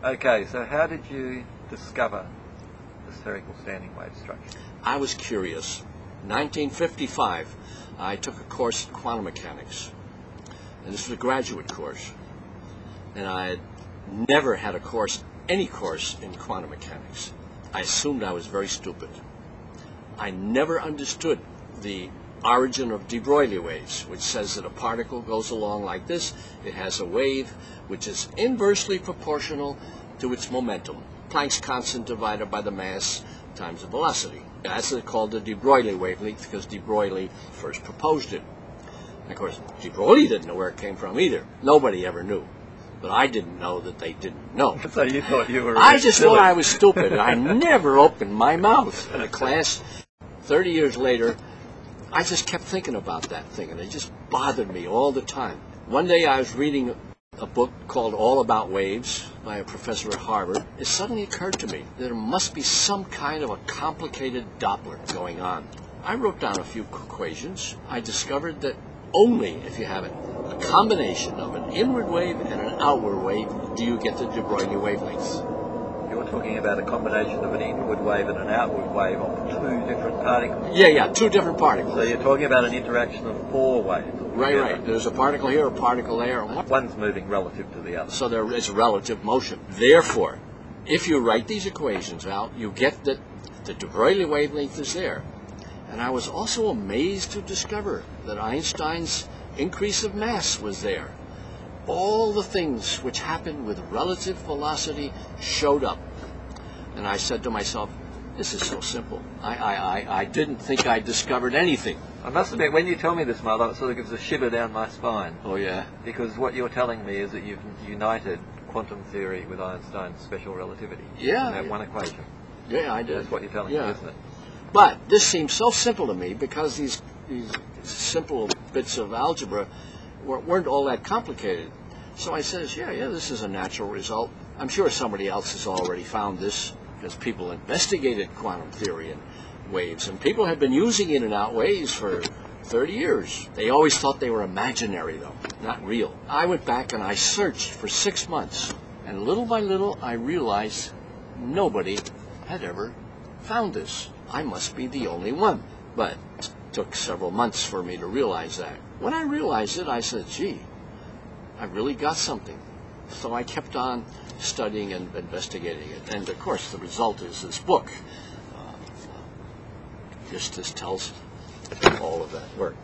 Okay, so how did you discover the spherical standing wave structure? I was curious. 1955, I took a course in quantum mechanics, and this was a graduate course, and I had never had any course in quantum mechanics. I assumed I was very stupid. I never understood the origin of de Broglie waves, which says that a particle goes along like this. It has a wave which is inversely proportional to its momentum. Planck's constant divided by the mass times the velocity. That's called the de Broglie wavelength because de Broglie first proposed it. And of course, de Broglie didn't know where it came from either. Nobody ever knew. But I didn't know that they didn't know. So you thought you were I just silly. thought I was stupid. I never opened my mouth in a class. 30 years later, I just kept thinking about that thing, and it just bothered me all the time. One day I was reading a book called All About Waves by a professor at Harvard. It suddenly occurred to me that there must be some kind of a complicated Doppler going on. I wrote down a few equations. I discovered that only if you have a combination of an inward wave and an outward wave do you get the de Broglie wavelengths. You're talking about a combination of an inward wave and an outward wave of two different particles. Yeah, two different particles. So you're talking about an interaction of four waves. Right. There's a particle here, a particle there. One's moving relative to the other. So there is relative motion. Therefore, if you write these equations out, you get that the de Broglie wavelength is there. And I was also amazed to discover that Einstein's increase of mass was there. All the things which happened with relative velocity showed up. And I said to myself, this is so simple. I didn't think I discovered anything. I must admit, when you tell me this, Milo, it sort of gives a shiver down my spine. Oh, yeah? Because what you're telling me is that you've united quantum theory with Einstein's special relativity. Yeah. In that one equation. Yeah, I did. That's what you're telling me, isn't it? But this seems so simple to me because these simple bits of algebra weren't all that complicated. So I says, yeah, this is a natural result. I'm sure somebody else has already found this because people investigated quantum theory and waves, and people have been using in and out waves for 30 years. They always thought they were imaginary, though, not real. I went back and I searched for 6 months, and little by little I realized nobody had ever found this. I must be the only one. But it took several months for me to realize that. When I realized it, I said, gee, I really got something. So I kept on studying and investigating it. And of course, the result is this book. Just tells all of that work.